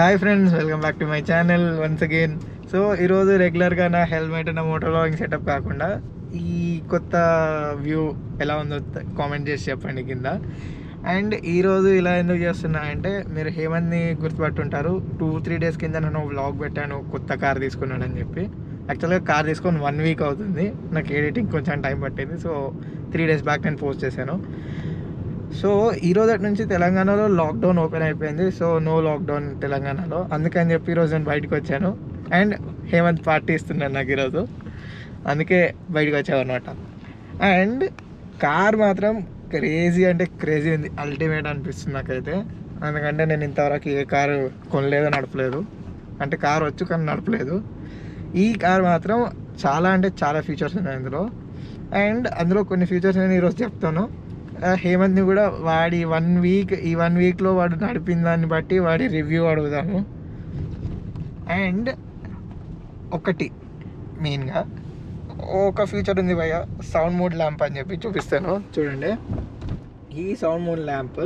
Hi friends, welcome back to my channel once again. So ఈరోజు రెగ్యులర్గా నా helmet నా మోటార్ వ్లాగింగ్ సెటప్ కాకుండా ఈ కొత్త వ్యూ ఎలా ఉందో కామెంట్ చేసి చెప్పండి కింద. అండ్ ఈరోజు ఇలా ఎందుకు చేస్తున్నా అంటే, మీరు హేమంత్ని గుర్తుపట్టుంటారు. 2-3 డేస్ కింద నేను వ్లాగ్ పెట్టాను కొత్త కార్ తీసుకున్నానని చెప్పి. యాక్చువల్గా కార్ తీసుకొని 1 వీక్ అవుతుంది. నాకు ఎడిటింగ్ కొంచెం టైం పట్టింది. సో 3 డేస్ బ్యాక్ నేను పోస్ట్ చేశాను. సో ఈరోజు నుంచి తెలంగాణలో లాక్డౌన్ ఓపెన్ అయిపోయింది. సో నో లాక్డౌన్ తెలంగాణలో. అందుకని చెప్పి ఈరోజు నేను బయటకు వచ్చాను. అండ్ హేమంత్ పార్టీ ఇస్తున్నాను నాకు ఈరోజు, అందుకే బయటకు వచ్చాను అనమాట. అండ్ కార్ మాత్రం క్రేజీ అంటే క్రేజీ ఉంది, అల్టిమేట్ అనిపిస్తుంది నాకైతే. ఎందుకంటే నేను ఇంతవరకు ఏ కారు కొనలేదు, నడపలేదు. అంటే కారు వచ్చు కానీ నడపలేదు. ఈ కార్ మాత్రం చాలా అంటే చాలా ఫీచర్స్ ఉన్నాయి ఇందులో. అండ్ అందులో కొన్ని ఫీచర్స్ నేను ఈరోజు చెప్తాను. హేమంత్ని కూడా వాడి 1 వీక్లో వాడు నడిపిన దాన్ని బట్టి వాడి రివ్యూ అడుగుదాము. అండ్ ఒకటి మెయిన్గా ఒక ఫీచర్ ఉంది భయ్య, సౌండ్ మోడ్ ల్యాంప్ అని చెప్పి చూపిస్తాను చూడండి. ఈ సౌండ్ మోడ్ ల్యాంప్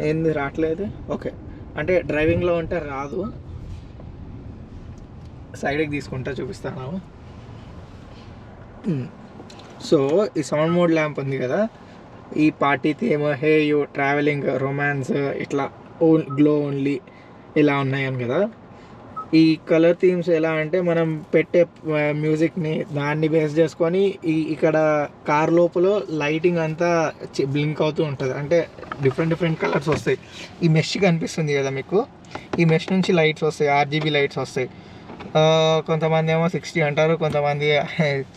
ఏంది రావట్లేదు. ఓకే, అంటే డ్రైవింగ్లో ఉంటే రాదు. సైడ్కి తీసుకుంటా చూపిస్తాను. సో ఈ సౌండ్ మోడ్ ల్యాంప్ ఉంది కదా, ఈ party theme, hey you, travelling, romance, ఇట్లా గ్లో ఓన్లీ ఇలా ఉన్నాయని కదా. ఈ కలర్ థీమ్స్ ఎలా అంటే, మనం పెట్టే మ్యూజిక్ని దాన్ని బేస్ చేసుకొని ఇక్కడ కార్ లోపల లైటింగ్ అంతా బ్లింక్ అవుతూ ఉంటుంది. అంటే డిఫరెంట్ కలర్స్ వస్తాయి. ఈ మెష్ కనిపిస్తుంది కదా మీకు, ఈ మెష్ నుంచి లైట్స్ వస్తాయి, RGB లైట్స్ వస్తాయి. కొంతమంది ఏమో 60 అంటారు, కొంతమంది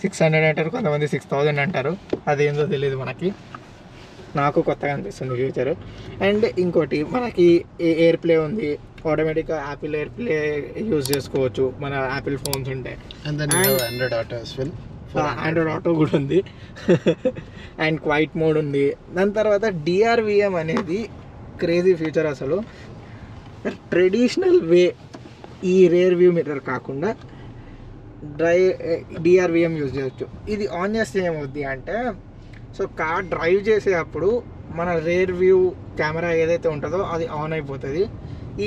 600 అంటారు, కొంతమంది 6000 అంటారు. అదేందో తెలియదు మనకి, నాకు కొత్తగా అనిపిస్తుంది ఫ్యూచర్. అండ్ ఇంకోటి మనకి ఎయిర్ ప్లే ఉంది, ఆటోమేటిక్గా యాపిల్ ఎయిర్ ప్లే యూజ్ చేసుకోవచ్చు మన యాపిల్ ఫోన్స్ ఉంటే. ఆండ్రాయిడ్ ఆటో కూడా ఉంది. అండ్ క్వైట్ మోడ్ ఉంది. దాని తర్వాత DRVM అనేది క్రేజీ ఫీచర్. అసలు ట్రెడిషనల్ వే ఈ రేర్ వ్యూ మిర్రర్ కాకుండా DRVM యూజ్ చేయొచ్చు. ఇది ఆన్ చేస్తే ఏమవుద్ది అంటే, సో కార్ డ్రైవ్ చేసేటప్పుడు మన రేర్ వ్యూ కెమెరా ఏదైతే ఉంటుందో అది ఆన్ అయిపోతుంది.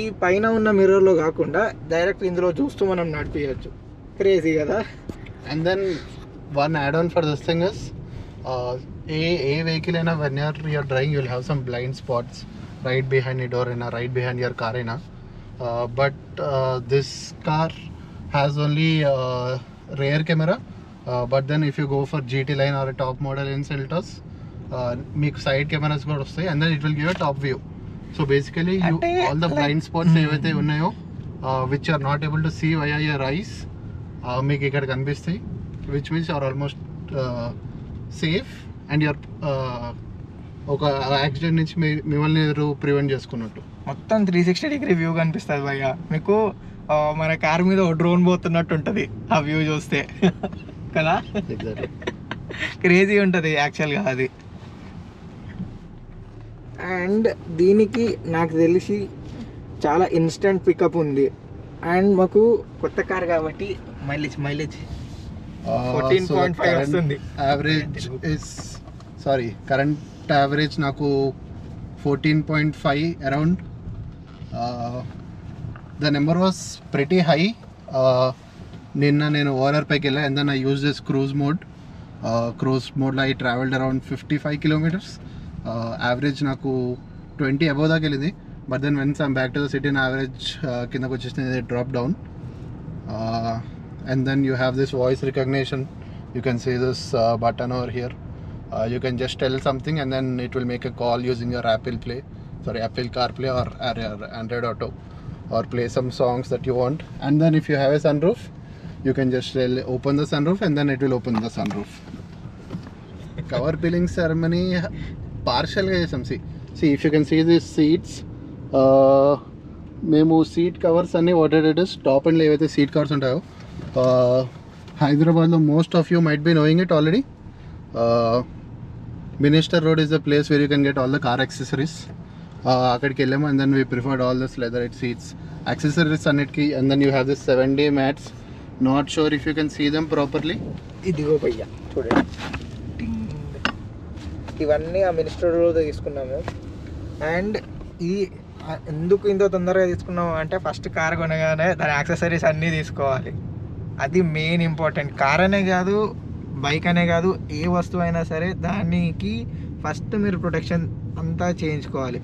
ఈ పైన ఉన్న మిర్రర్లో కాకుండా డైరెక్ట్ ఇందులో చూస్తూ మనం నడిపించవచ్చు. క్రేజీ కదా. And then one add on for this thing is, a vehicle అయినా when your driving you will have some blind spots right behind నీ డోర్ అయినా, రైట్ బిహైండ్ యువర్ కార్ అయినా. But this car has only rear camera, but then if you go for GT line or a top model in Seltos, మీకు side cameras కూడా వస్తాయి, and then it will give a top view. So basically all the blind spots ఏవైతే ఉన్నాయో which you are not able to see via your eyes, మీకు ఇక్కడ కనిపిస్తాయి, which means you are almost safe and you are ఒక accident నుంచి మిమ్మల్ని prevent చేసుకున్నట్టు. మొత్తం 360 డిగ్రీ వ్యూ కనిపిస్తుంది భయ్య మీకు. మన కార్ మీద డ్రోన్ పోతున్నట్టు ఉంటుంది ఆ వ్యూ చూస్తే కదా. క్రేజీ ఉంటుంది యాక్చువల్గా అది. అండ్ దీనికి నాకు తెలిసి చాలా ఇన్స్టెంట్ పికప్ ఉంది. అండ్ మాకు కొత్త కార్ కాబట్టి మైలేజ్ 14.5 వస్తుంది. కరెంట్ యావరేజ్ నాకు 14.5 around. The number was pretty high. నిన్న నేను ఓఆర్ఆర్ పైకి వెళ్ళా, and then I use this cruise మోడ్లో I travelled around 55 kilometres. Average నాకు 20 అబౌవ్ దాకా వెళ్ళింది. But then when's I'm back to the city, average కిందకు వచ్చేసింది, drop down. And then you have this voice recognition. You can see this button over here. You can just tell something and then it will make a call using your Apple CarPlay or Android Auto, or play some songs that you want. And then if you have a sunroof, you can just open the sunroof and then it will open the sunroof. Cover peeling ceremony partial ga chesam. See if you can see these seats, memu seat covers anni what it is, top and levaithe seat covers untayo, Hyderabad lo most of you might be knowing it already. Minister Road is the place where you can get all the car accessories. అక్కడికి వెళ్ళాము, and then we preferred all this leatherette seats, accessories అన్నిటికి. And then you have this 7-day mats. Not sure if you can see them properly. ఇదిగో భయ్యా చూడండి, ఇవన్నీ ఆ minister road తీసుకున్నాము. And ఈ ఎందుకు ఇంత తొందరగా తీసుకున్నావు అంటే ఫస్ట్ కార్ కొనగానే దాని యాక్సెసరీస్ అన్నీ తీసుకోవాలి. అది మెయిన్ ఇంపార్టెంట్. కార్ అనే కాదు, బైక్ అనే కాదు, ఏ వస్తువు అయినా సరే దానికి ఫస్ట్ మీరు ప్రొటెక్షన్ అంతా చేయించుకోవాలి.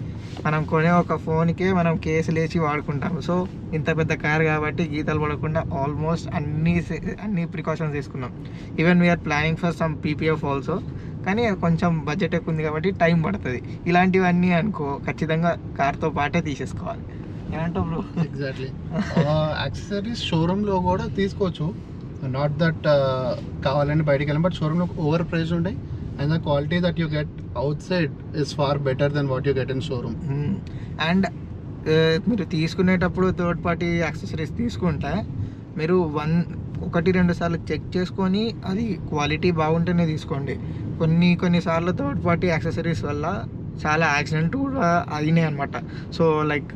మనం కొనే ఒక ఫోన్కే మనం కేసులు వేసి వాడుకుంటాము. సో ఇంత పెద్ద కార్ కాబట్టి గీతలు పడకుండా ఆల్మోస్ట్ అన్ని ప్రికాషన్స్ తీసుకున్నాం. Even we're planning for some PPF also, కానీ కొంచెం బడ్జెట్ ఎక్కువ ఉంది కాబట్టి టైం పడుతుంది. ఇలాంటివన్నీ అనుకో ఖచ్చితంగా కార్తో పాటే తీసేసుకోవాలి. ఏమంటావు బ్రో? ఎగ్జాక్ట్లీ. యాక్సెసరీస్ షోరూంలో కూడా తీసుకోవచ్చు. నాట్ దట్ కావాలని బయటికి వెళ్ళాం, బట్ షోరూంలో ఓవర్ ప్రైస్ ఉంటాయి. And the quality that you get outside is far better than what you get in showroom. And మీరు తీసుకునేటప్పుడు థర్డ్ పార్టీ యాక్సెసరీస్ తీసుకుంటే మీరు 1-2 సార్లు చెక్ చేసుకొని అది క్వాలిటీ బాగుంటేనే తీసుకోండి. కొన్నిసార్లు థర్డ్ పార్టీ యాక్సెసరీస్ వల్ల చాలా యాక్సిడెంట్ కూడా అయినాయి అనమాట. సో లైక్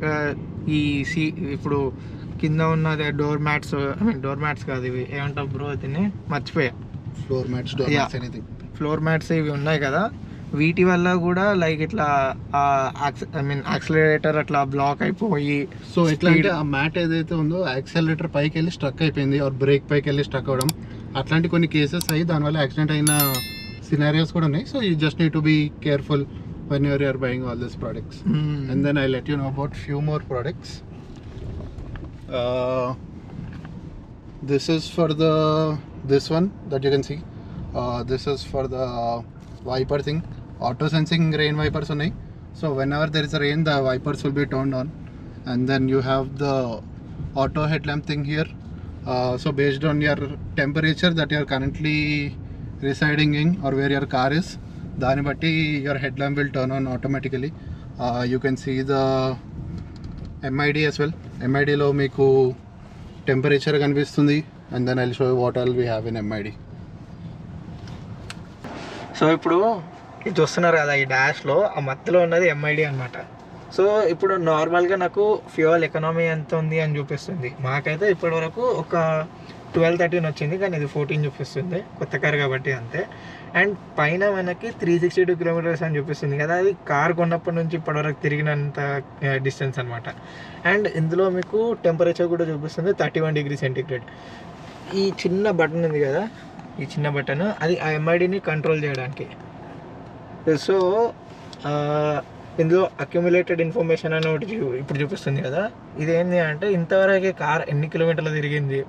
ఇప్పుడు కింద ఉన్నది డోర్ మ్యాట్స్ కాదు, ఇవి ఏమంటావు బ్రో, దీన్ని మర్చిపోయా. ఫ్లోర్ మ్యాట్స్ ఇవి ఉన్నాయి కదా, వీటి వల్ల కూడా లైక్ ఇట్లా యాక్సిలరేటర్ అట్లా బ్లాక్ అయిపోయి, సో ఎట్లా అంటే ఆ మ్యాట్ ఏదైతే ఉందో యాక్సిలరేటర్ పైకి వెళ్ళి స్ట్రక్ అయిపోయింది, ఆర్ బ్రేక్ పైకి వెళ్ళి స్ట్రక్ అవ్వడం, అట్లాంటి కొన్ని కేసెస్ అయ్యి దానివల్ల యాక్సిడెంట్ అయిన సినారియోస్ కూడా ఉన్నాయి. So you just need to be careful when you are buying all these products. And then I'll let you know about few more products. This is for this one that you can see. This is for the wiper thing. Auto sensing rain wipers unnai. So whenever there is a rain, the wipers will be turned on. And then you have the auto headlamp thing here. So based on your temperature that you are currently residing in or where your car is, దాన్ని బట్టి your head lamp will turn on automatically. You can see the MID as well. ఎంఐడిలో మీకు temperature కనిపిస్తుంది. And then I will show you what all we have in MID. So ఇప్పుడు ఇది చూస్తున్నారు కదా, ఈ డాష్లో ఆ మధ్యలో ఉన్నది ఎంఐడి అనమాట. సో ఇప్పుడు నార్మల్గా నాకు ఫ్యూయల్ ఎకనామీ ఎంత ఉంది అని చూపిస్తుంది. మాకైతే ఇప్పటి వరకు ఒక 12-13 వచ్చింది, కానీ ఇది 14 చూపిస్తుంది, కొత్త కార్ కాబట్టి అంతే. అండ్ పైన మనకి 362 కిలోమీటర్స్ అని చూపిస్తుంది కదా, అది కార్ కొన్నప్పటి నుంచి ఇప్పటివరకు తిరిగినంత డిస్టెన్స్ అనమాట. అండ్ ఇందులో మీకు టెంపరేచర్ కూడా చూపిస్తుంది 31 డిగ్రీ సెంటిగ్రేడ్. ఈ చిన్న బటన్ ఉంది కదా, ఈ చిన్న బటన్ అది ఆ ఎంఐడిని కంట్రోల్ చేయడానికి. సో ఇందులో అక్యుములేటెడ్ ఇన్ఫర్మేషన్ అని ఒకటి ఇప్పుడు చూపిస్తుంది కదా, ఇదేంటి అంటే ఇంతవరకు కార్ ఎన్ని కిలోమీటర్లు తిరిగింది,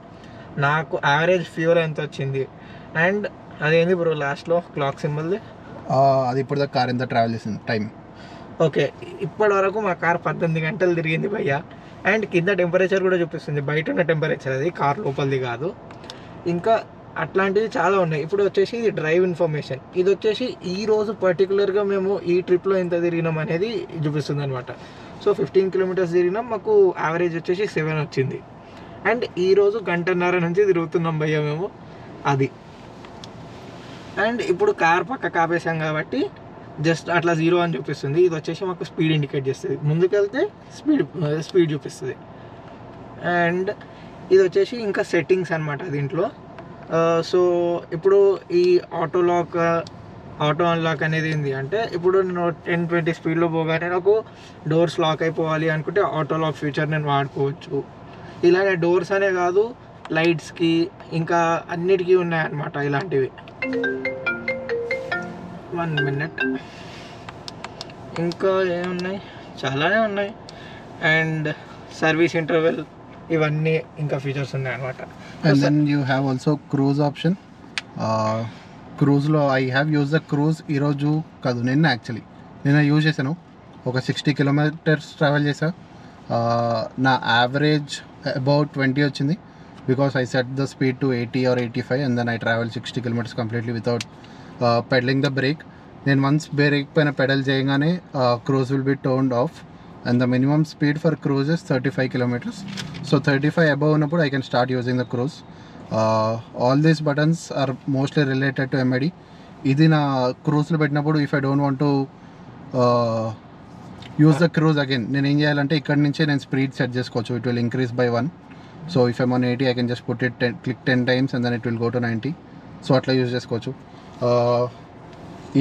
నాకు యావరేజ్ ఫ్యూయల్ ఎంత వచ్చింది, అండ్ అదేంది బ్రో లాస్ట్లో క్లాక్ సింబల్ది, అది ఇప్పుడు దాకా కార్ ఎంత ట్రావెల్ చేసింది టైం. ఓకే, ఇప్పటి వరకు మా కార్ 18 గంటలు తిరిగింది భయ్య. అండ్ కింద టెంపరేచర్ కూడా చూపిస్తుంది, బయట ఉన్న టెంపరేచర్, అది కార్ లోపలిది కాదు. ఇంకా అట్లాంటివి చాలా ఉన్నాయి. ఇప్పుడు వచ్చేసి ఇది డ్రైవ్ ఇన్ఫర్మేషన్, ఇది వచ్చేసి ఈరోజు పర్టికులర్గా మేము ఈ ట్రిప్లో ఎంత తిరిగినాం అనేది చూపిస్తుంది అనమాట. సో 15 కిలోమీటర్స్ తిరిగినాం, మాకు యావరేజ్ వచ్చేసి 7 వచ్చింది. అండ్ ఈరోజు 1.5 నుంచి తిరుగుతున్నాం భయ్య మేము, అది. అండ్ ఇప్పుడు కార్ పక్క కాపేసాం కాబట్టి జస్ట్ అట్లా 0 అని చూపిస్తుంది. ఇది వచ్చేసి మాకు స్పీడ్ ఇండికేట్ చేస్తుంది, ముందుకెళ్తే స్పీడ్ చూపిస్తుంది. అండ్ ఇది వచ్చేసి ఇంకా సెట్టింగ్స్ అనమాట దీంట్లో. సో ఇప్పుడు ఈ ఆటో అన్లాక్ అనేది ఏంటి అంటే, ఇప్పుడు నేను 10-20 స్పీడ్లో పోగానే నాకు డోర్స్ లాక్ అయిపోవాలి అనుకుంటే ఆటో లాక్ ఫీచర్ నేను వాడుకోవచ్చు. ఇలానే డోర్స్ అనే కాదు, లైట్స్కి ఇంకా అన్నిటికీ ఉన్నాయన్నమాట ఇలాంటివి. 1 మినిట్, ఇంకా ఏమున్నాయి, చాలానే ఉన్నాయి. అండ్ సర్వీస్ ఇంటర్వెల్, ఇవన్నీ ఇంకా ఫీచర్స్ ఉన్నాయి అనమాట. And then you have also cruise option. క్రూజ్లో I have use the cruise ఈరోజు కాదు, నిన్న యూజ్ చేశాను. ఒక 60 కిలోమీటర్స్ ట్రావెల్ చేసా. నా యావరేజ్ అబౌట్ 20 వచ్చింది, because I set the speed to 80 or 85 and then I travel 60 kilometers completely without pedaling the brake. నేను వన్స్ బ్రేక్ పైన పెడల్ చేయగానే cruise will be turned of and the minimum speed for cruise is 35 kilometers. So 35 above ఉన్నప్పుడు I can start using the cruise. All these buttons are mostly related to MID. ఇది నా క్రూజ్లో పెట్టినప్పుడు if I don't want to use the cruise again, నేను ఏం చేయాలంటే ఇక్కడ నుంచే నేను స్పీడ్ సెట్ చేసుకోవచ్చు. It will increase by 1. So if I'm on 80 I can just put it click 10 times and then it will go to 90. So అట్లా use చేసుకోవచ్చు.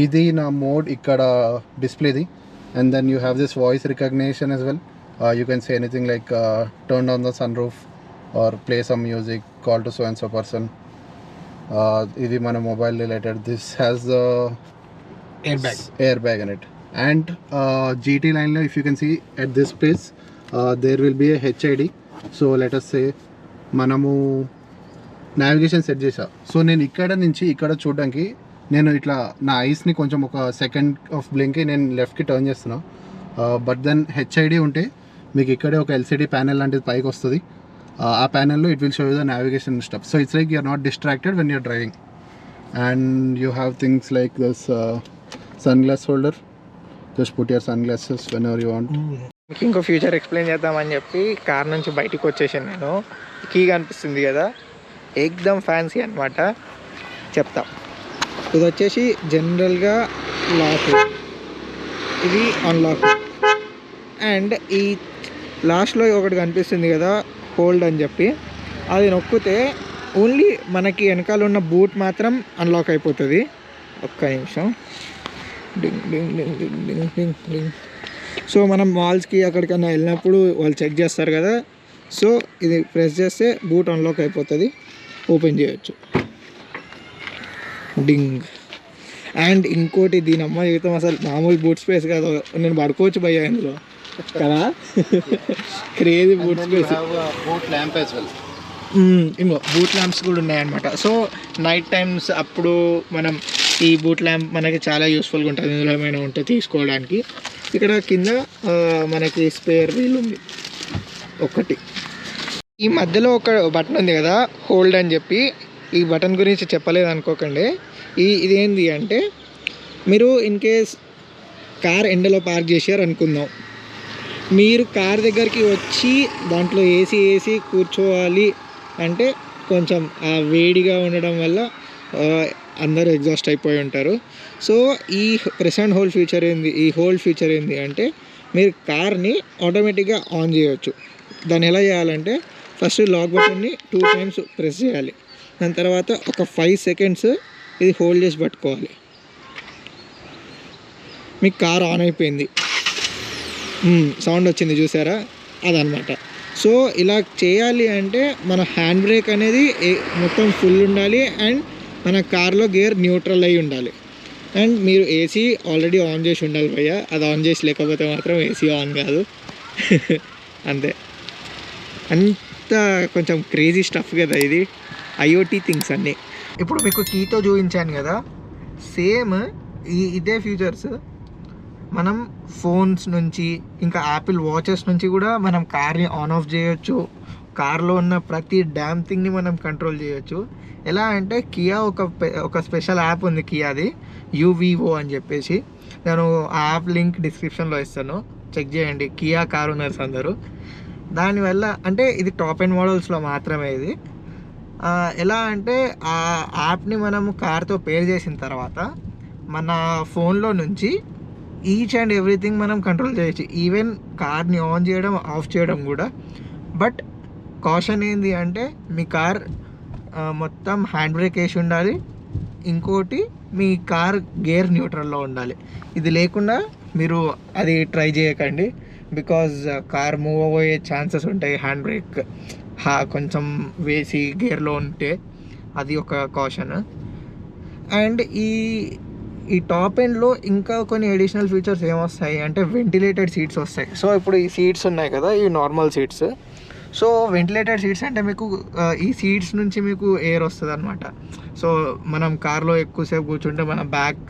ఇది నా మోడ్ ఇక్కడ డిస్ప్లేది. And then you have this voice recognition as well. You can say anything like turn down the sunroof or play some music, call to so and so person. This is my mobile related. This has the airbag in it. And GT line lo, if you can see at this place, there will be a HID. So let us say మనము navigation set చేసా. So నేను ఇక్కడ నుంచి ఇక్కడ చూడడానికి నేను ఇట్లా నా ఐస్ని కొంచెం ఒక సెకండ్ ఆఫ్ బ్లింక్కి నేను లెఫ్ట్కి టర్న్ చేస్తున్నా. బట్ దెన్ HID ఉంటే మీకు ఇక్కడే ఒక LCD ప్యానెల్ లాంటిది పైకి వస్తుంది. ఆ ప్యానెల్లో it will show you the navigation step. So it's like you're not distracted when you're driving. And you have things like this sun glass holder. Just put your sun glasses whenever you want. మీకు ఇంకో future explain చేద్దామని చెప్పి car నుంచి బయటికి వచ్చేసాను నేను. Key కనిపిస్తుంది కదా, ఏకదమ్ ఫ్యాన్సీ అనమాట. చెప్తా. ఇది వచ్చేసి జనరల్గా లాక్, ఇది అన్లాక్. అండ్ ఈ లాస్ట్లో ఒకటి కనిపిస్తుంది కదా హోల్డ్ అని చెప్పి, అది నొక్కితే ఓన్లీ మనకి వెనకాల ఉన్న బూట్ మాత్రం అన్లాక్ అయిపోతుంది. ఒక్క నిమిషం. డింగ్ డింగ్ డింగ్ డింగ్ డింగ్ డింగ్ డింగ్. సో మనం మాల్స్కి అక్కడికన్నా వెళ్ళినప్పుడు వాళ్ళు చెక్ చేస్తారు కదా. సో ఇది ప్రెస్ చేస్తే బూట్ అన్లాక్ అయిపోతుంది, ఓపెన్ చేయొచ్చు. డింగ్. అండ్ ఇంకోటి దీని అమ్మ జీవితం అసలు మామూలు బూట్ స్పేస్ కాదు, నేను పడుకోవచ్చు భయ్యా ఇందులో కదా. Crazy boot space. ఇంకో బూట్ ల్యాంప్స్ కూడా ఉన్నాయన్నమాట. సో నైట్ టైమ్స్ అప్పుడు మనం ఈ బూట్ ల్యాంప్ మనకి చాలా యూస్ఫుల్గా ఉంటుంది, ఇందులో ఏమైనా ఉంటే తీసుకోవడానికి. ఇక్కడ కింద మనకి స్పేర్ వీల్ ఉంది ఒకటి. ఈ మధ్యలో ఒక బటన్ ఉంది కదా హోల్డ్ అని చెప్పి, ఈ బటన్ గురించి చెప్పలేదు అనుకోకండి. ఇదేంటి అంటే మీరు ఇన్ కేస్ కార్ ఎండలో పార్క్ చేశారు అనుకుందాం, మీరు కార్ దగ్గరికి వచ్చి దాంట్లో ఏసీ కూర్చోవాలి అంటే కొంచెం ఆ వేడిగా ఉండడం వల్ల అందరూ ఎగ్జాస్ట్ అయిపోయి ఉంటారు. సో ఈ ప్రెస్ అండ్ హోల్డ్ ఫీచర్ ఏంది, ఈ హోల్డ్ ఫీచర్ ఏంది అంటే మీరు కార్ని ఆటోమేటిక్గా ఆన్ చేయవచ్చు. దాన్ని ఎలా చేయాలంటే ఫస్ట్ లాక్ బటన్ని 2 times ప్రెస్ చేయాలి. దాని తర్వాత ఒక 5 seconds ఇది హోల్డ్ చేసి పట్టుకోవాలి. మీకు కార్ ఆన్ అయిపోయింది, సౌండ్ వచ్చింది చూసారా, అదనమాట. సో ఇలా చేయాలి అంటే మన హ్యాండ్ బ్రేక్ అనేది మొత్తం ఫుల్ ఉండాలి అండ్ మన కార్లో గేర్ న్యూట్రల్ అయి ఉండాలి. అండ్ మీరు ఏసీ ఆల్రెడీ ఆన్ చేసి ఉండాలి భయ్య, అది ఆన్ చేసి లేకపోతే మాత్రం ఏసీ ఆన్ కాదు. అంతే. అంత కొంచెం క్రేజీ స్టఫ్ కదా ఇది, IoT థింగ్స్ అన్నీ. ఇప్పుడు మీకు కీతో చూపించాను కదా, సేమ్ ఇదే ఫీచర్స్ మనం ఫోన్స్ నుంచి ఇంకా యాపిల్ వాచెస్ నుంచి కూడా మనం కార్ని ఆన్ ఆఫ్ చేయొచ్చు. కార్లో ఉన్న ప్రతి డ్యామ్ థింగ్ని మనం కంట్రోల్ చేయొచ్చు. ఎలా అంటే కియా ఒక స్పెషల్ యాప్ ఉంది కియాది, UVO అని చెప్పేసి. నేను ఆ యాప్ లింక్ డిస్క్రిప్షన్లో ఇస్తాను, చెక్ చేయండి కియా కార్ ఓనర్స్ అందరూ. దానివల్ల అంటే ఇది టాప్ ఎండ్ మోడల్స్లో మాత్రమే ఇది. ఎలా అంటే ఆ యాప్ని మనము కార్తో పేర్ చేసిన తర్వాత మన ఫోన్లో నుంచి ఈచ్ అండ్ ఎవ్రీథింగ్ మనం కంట్రోల్ చేయొచ్చు, ఈవెన్ కార్ని ఆన్ చేయడం ఆఫ్ చేయడం కూడా. బట్ కాషన్ ఏంది అంటే మీ కార్ మొత్తం హ్యాండ్ బ్రేక్ వేసి ఉండాలి, ఇంకోటి మీ కార్ గేర్ న్యూట్రల్లో ఉండాలి. ఇది లేకుండా మీరు అది ట్రై చేయకండి, బికాజ్ కార్ మూవ్ అయ్యే ఛాన్సెస్ ఉంటాయి హ్యాండ్ బ్రేక్ కొంచెం వేసి గేర్లో ఉంటే. అది ఒక కాషన్. అండ్ ఈ టాప్ ఎండ్లో ఇంకా కొన్ని అడిషనల్ ఫీచర్స్ ఏమొస్తాయి అంటే వెంటిలేటెడ్ సీట్స్ వస్తాయి. సో ఇప్పుడు ఈ సీట్స్ ఉన్నాయి కదా, ఈ normal seats. So ventilated seats అంటే మీకు ఈ సీట్స్ నుంచి మీకు ఎయిర్ వస్తుంది అనమాట. సో మనం కార్లో ఎక్కువసేపు కూర్చుంటే మన బ్యాక్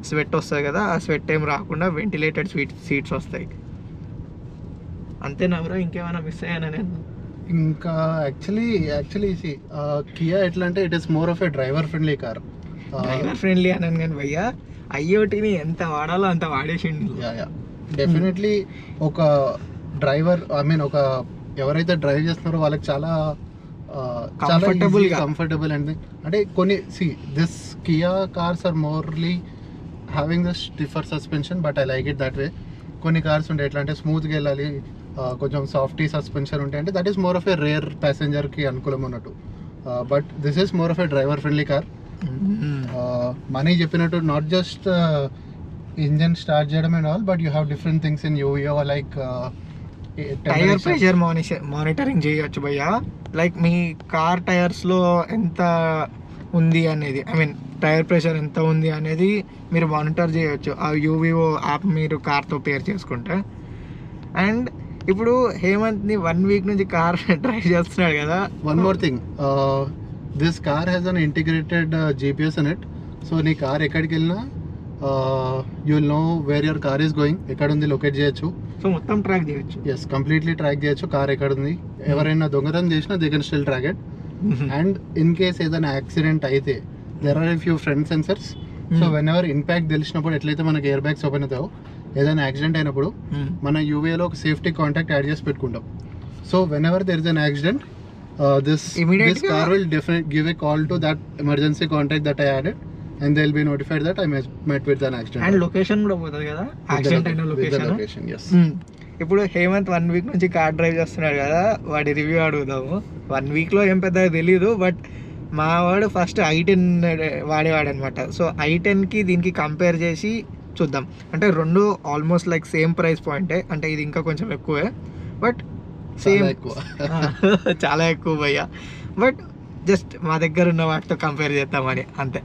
స్వెట్ వస్తుంది కదా, ఆ స్వెట్ ఏం రాకుండా వెంటిలేటెడ్ సీట్స్ వస్తాయి. అంతేనా బ్రో, ఇంకేమైనా మిస్ అయ్యానా నేను? ఇంకా యాక్చువల్లీ కియా ఎట్లా అంటే it is more of a driver friendly car. Driver friendly అన్నాను కానీ భయ్యా IoTని ఎంత వాడాలో అంత వాడేసిండు. డెఫినెట్లీ ఒక డ్రైవర్ ఒక ఎవరైతే డ్రైవ్ చేస్తున్నారో వాళ్ళకి చాలా కంఫర్టబుల్ అండ్ అంటే కొన్ని this Kia cars are morely having the stiffer suspension, but I like it that way. కొన్ని కార్స్ ఉంటాయి ఎట్లా అంటే స్మూత్గా వెళ్ళాలి, కొంచెం సాఫ్టీ సస్పెన్షన్ ఉంటాయి అంటే that is more of a rear ప్యాసింజర్కి అనుకూలం అన్నట్టు. But this is more of a driver friendly car. Mani చెప్పినట్టు నాట్ జస్ట్ ఇంజన్ స్టార్ట్ చేయడం and all, but you have different things in UVO like tyre pressure monitoring చేయొచ్చు భయ్య. Like మీ car టైర్స్లో ఎంత ఉంది అనేది, ఐ మీన్ టైర్ ప్రెషర్ ఎంత ఉంది అనేది మీరు మానిటర్ చేయొచ్చు ఆ యూవీఓ యాప్ మీరు కార్తో పేర్ చేసుకుంటే. అండ్ ఇప్పుడు హేమంత్ని 1 వీక్ నుంచి కార్ డ్రైవ్ చేస్తున్నాడు కదా. One more thing, this car has an integrated GPS in it. So నీ కార్ ఎక్కడికి వెళ్ళినా you will know where your car is going, ఎక్కడ ఉంది లొకేట్ చేయొచ్చు. సో మొత్తం ట్రాక్ చేయొచ్చు. ఎస్, కంప్లీట్లీ ట్రాక్ చేయొచ్చు కార్ ఎక్కడ ఉంది. ఎవరైనా దొంగతనం చేసినా they can still track it. And in case ఏదైనా యాక్సిడెంట్ అయితే there are few front sensors. So when ever impact తెలిసినప్పుడు ఎట్లయితే మనకి ఎయిర్ బ్యాగ్స్ ఓపెన్ అవుతాయో, ఏదైనా యాక్సిడెంట్ అయినప్పుడు మన యూఏలో ఒక సేఫ్టీ కాంటాక్ట్ యాడ్ చేసి పెట్టుకుంటాం. So when ever there is an accident, this car will definitely give a call to that emergency contact that I added, and they'll be notified that I met with an accident. And location కూడా పోతుంది కదా, accident అయిన location. Yes. ఇప్పుడు Hemant 1 week నుంచి car drive చేస్తున్నాడు కదా, వాడి review అడుగుదాము. 1 వీక్లో ఏం పెద్దగా తెలీదు, బట్ మా వాడు ఫస్ట్ i10 వాడేవాడు అనమాట. సో i10కి దీనికి కంపేర్ చేసి చూద్దాం. అంటే రెండు ఆల్మోస్ట్ లైక్ సేమ్ ప్రైస్ పాయింటే, అంటే ఇది ఇంకా కొంచెం ఎక్కువే, బట్ సేమ్ ఎక్కువ. చాలా ఎక్కువ భయ్యా. బట్ జస్ట్ మా దగ్గర ఉన్న వాటితో కంపేర్ చేద్దామని అంతే.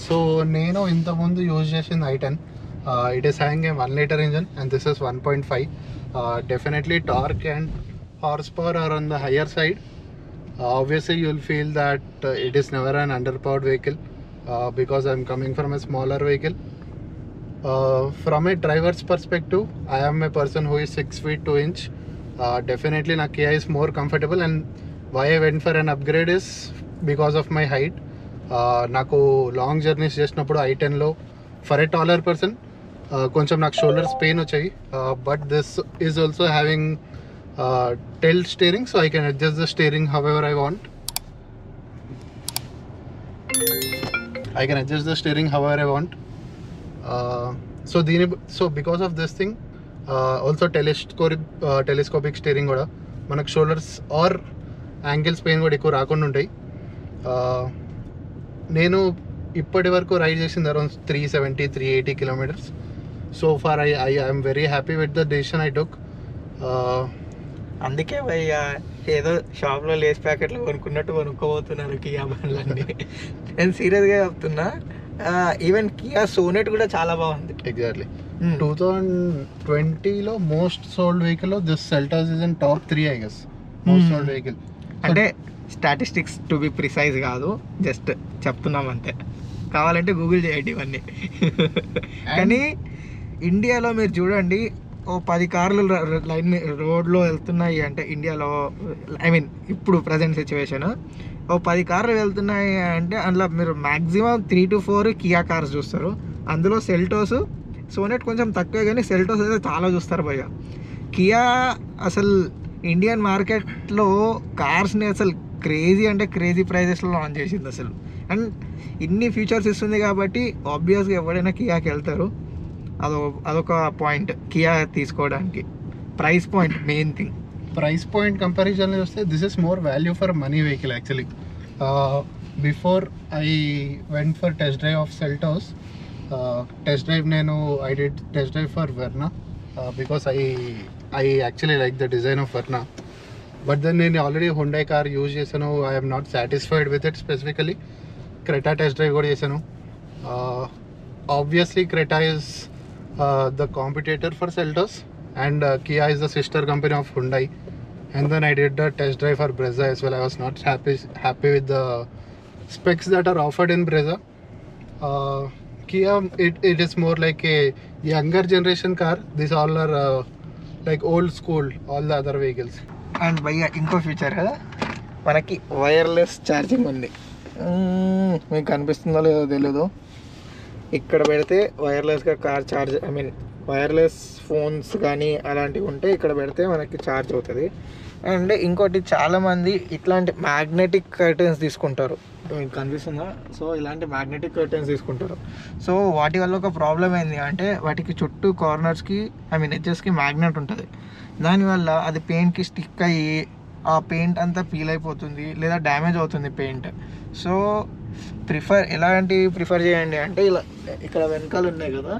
సో నేను ఇంతకుముందు యూజ్ చేసింది i10. It is having a 1 liter engine and this is 1.5. Definitely torque and horsepower are on the higher side. Obviously you will feel that it is never an underpowered vehicle because I'm coming from a smaller vehicle. From a driver's perspective, I am a person who is 6 feet 2 inch. Definitely na Kia is more comfortable, and why I went for an upgrade is because of my height. నాకు long journeys చేసినప్పుడు i10లో for a taller person కొంచెం నాకు shoulders pain వచ్చాయి. But this is also having tilt steering, so I can adjust the steering however I want. I can adjust the steering however I want. So because of this thing, also telescopic steering కూడా మనకు shoulders are angles pain కూడా ఎక్కువ రాకుండా ఉంటాయి. నేను ఇప్పటి వరకు ride చేసింది around 370-380 kilometers. So far I I'm very happy with the decision I took. అందుకే భయ్యా ఏదో షాప్లో లేస్ ప్యాకెట్లు కొనుక్కున్నట్టు కొనుక్కోబోతున్నారు కియా బండ్లన్నీ. నేను సీరియస్గా చెప్తున్నా. ఈవెన్ కియా సోనెట్ కూడా చాలా బాగుంది. ఎగ్జాక్ట్లీ 2020లో most sold vehicle this Seltos is in top 3 I guess. Most sold vehicle అంటే స్టాటిస్టిక్స్ టు బి ప్రిసైజ్ కాదు, జస్ట్ చెప్తున్నాం అంతే. కావాలంటే గూగుల్ చేయండి ఇవన్నీ. కానీ ఇండియాలో మీరు చూడండి, ఓ 10 కార్లు లైన్ రోడ్లో వెళ్తున్నాయి అంటే ఇండియాలో, ఐ మీన్ ఇప్పుడు ప్రజెంట్ సిచ్యువేషన్, ఓ 10 కార్లు వెళ్తున్నాయి అంటే అందులో మీరు మ్యాక్సిమం 3 to 4 కియా కార్స్ చూస్తారు. అందులో సెల్టోస్, సోనెట్ కొంచెం తక్కువే, కానీ సెల్టోస్ అయితే చాలా చూస్తారు భయ్య. కియా అసలు ఇండియన్ మార్కెట్లో కార్స్ని అసలు క్రేజీ అంటే క్రేజీ ప్రైజెస్లో లాంచ్ చేసింది అసలు. అండ్ ఇన్ని ఫీచర్స్ ఇస్తుంది కాబట్టి ఆబ్వియస్గా ఎవరైనా కియాకి వెళ్తారు. అదొక పాయింట్ కియా తీసుకోవడానికి. Price point main thing. Price point కంపారిజన్లో చూస్తే this is more value for money vehicle actually. Before I went for test drive of Seltos, test drive I did test drive for Verna because I actually like the design of Verna. But then నేను already Hyundai car use చేశాను. I'm not satisfied with it. Specifically Creta test drive కూడా చేశాను. Obviously Creta is the competitor for Seltos, and Kia is the sister company of Hyundai. And then I did the test drive for Brezza as well. I was not happy with the specs that are offered in Brezza. Kia, it is more like a younger generation car. These all are like old school, all the other vehicles. And భయ్య ఇంకో feature కదా, మనకి wireless charging ఉంది. మీకు కనిపిస్తుందో లేదో తెలీదు. ఇక్కడ పెడితే వైర్లెస్గా car charge, I mean wireless phones కానీ అలాంటివి ఉంటే ఇక్కడ పెడితే మనకి ఛార్జ్ అవుతుంది. అండ్ ఇంకోటి చాలామంది ఇట్లాంటి మ్యాగ్నెటిక్ కర్టెన్స్ తీసుకుంటారు. మీకు కనిపిస్తుందా? సో ఇలాంటి మ్యాగ్నెటిక్ కర్టెన్స్ తీసుకుంటారు. సో వాటి వల్ల ఒక ప్రాబ్లం ఏంది అంటే వాటికి చుట్టూ కార్నర్స్కి, ఐ మీన్ ఎడ్జెస్కి మ్యాగ్నెట్ ఉంటుంది. దానివల్ల అది పెయింట్కి స్టిక్ అయ్యి ఆ పెయింట్ అంతా పీల్ అయిపోతుంది లేదా డ్యామేజ్ అవుతుంది పెయింట్. సో ఎలాంటివి ప్రిఫర్ చేయండి అంటే ఇలా ఇక్కడ వెనకాల ఉన్నాయి కదా,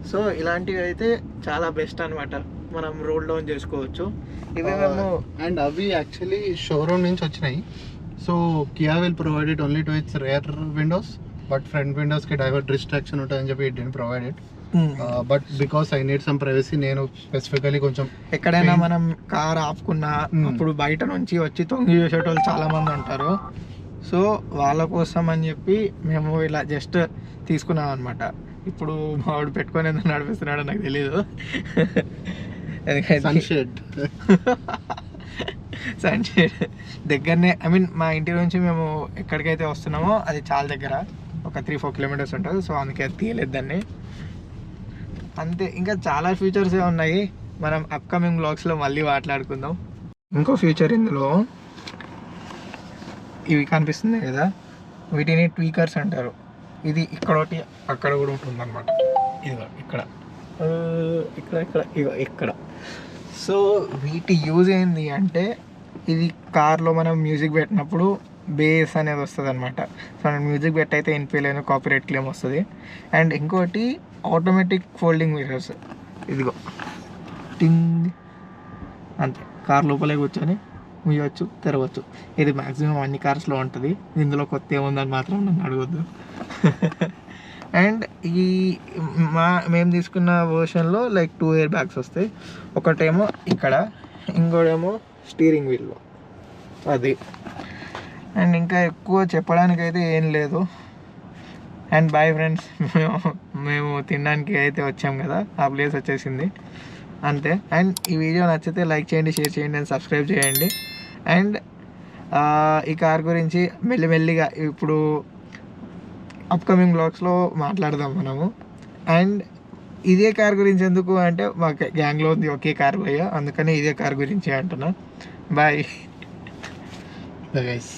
సో ఇలాంటివి అయితే చాలా బెస్ట్ అనమాట. మనం రోల్ డౌన్ చేసుకోవచ్చు. ఇవి మేము అండ్ అవి యాక్చువల్లీ షోరూమ్ నుంచి వచ్చినాయి. So Kia will provide it only to it's rare Windows, but front Windows కి డైవర్ట్ రిస్ట్రిక్షన్ ఉంటుందని చెప్పి it didn't provide it. But because I need some privacy, నేను స్పెసిఫికలీ కొంచెం ఎక్కడైనా మనం కార్ ఆపుకున్నా అప్పుడు బయట నుంచి వచ్చి తొంగి చూసేటోళ్ళు చాలా మంది ఉంటారు. సో వాళ్ళ కోసం అని చెప్పి మేము ఇలా జస్ట్ తీసుకున్నాం అనమాట. ఇప్పుడు మావాడు పెట్టుకొని ఎందుకు నడిపిస్తున్నాడో నాకు తెలీదు. సన్షెడ్ సన్షెడ్ దగ్గరనే, ఐ మీన్ మా ఇంటి నుంచి మేము ఎక్కడికైతే వస్తున్నామో అది చాలా దగ్గర, ఒక 3-4 కిలోమీటర్స్ ఉంటుంది. సో అందుకే అది తీయలేదు దాన్ని. అంతే, ఇంకా చాలా ఫీచర్స్ ఉన్నాయి, మనం అప్కమింగ్ బ్లాగ్స్లో మళ్ళీ మాట్లాడుకుందాం. ఇంకో ఫీచర్ ఇందులో ఇవి కనిపిస్తుంది కదా, వీటిని ట్వీకర్స్ అంటారు. ఇది ఇక్కడ ఒకటి అక్కడ కూడా ఉంటుంది అనమాట. ఇదిగో ఇక్కడ ఇక్కడ ఇక్కడ ఇగో ఇక్కడ. సో వీటి యూజ్ ఏంది అంటే, ఇది కార్లో మనం మ్యూజిక్ పెట్టినప్పుడు బేస్ అనేది వస్తుంది అనమాట. సో మనం మ్యూజిక్ పెట్టి అయితే వినిపించలేను, కాపీరైట్ క్లెయిమ్ వస్తుంది. అండ్ ఇంకోటి ఆటోమేటిక్ ఫోల్డింగ్ మిర్రర్స్. ఇదిగో టింగ్ అంతే, కార్ లోపలే కూర్చొని ముయ్యవచ్చు, తెరవచ్చు. ఇది మ్యాక్సిమం అన్ని కార్స్లో ఉంటుంది. ఇందులో కొత్త ఏముందని మాత్రం నన్ను అడగొద్దు. అండ్ ఈ మేము తీసుకున్న వర్షన్లో లైక్ 2 ఎయిర్ బ్యాగ్స్ వస్తాయి. ఒకటేమో ఇక్కడ, ఇంకోటేమో స్టీరింగ్ వీల్లో అది. అండ్ ఇంకా ఎక్కువ చెప్పడానికి అయితే ఏం లేదు. అండ్ బాయ్ ఫ్రెండ్స్, మేము తినడానికి అయితే వచ్చాం కదా, ఆ ప్లేస్ వచ్చేసింది అంతే. అండ్ ఈ వీడియో నచ్చితే లైక్ చేయండి, షేర్ చేయండి అండ్ సబ్స్క్రైబ్ చేయండి. అండ్ ఈ కార్ గురించి మెల్లిమెల్లిగా ఇప్పుడు అప్కమింగ్ బ్లాగ్స్లో మాట్లాడదాం మనము. అండ్ ఇదే కార్ గురించి ఎందుకు అంటే, మా గ్యాంగ్లో ఉంది ఒకే కార్ భయ్య, అందుకని ఇదే కార్ గురించి అంటున్నా. Bye guys.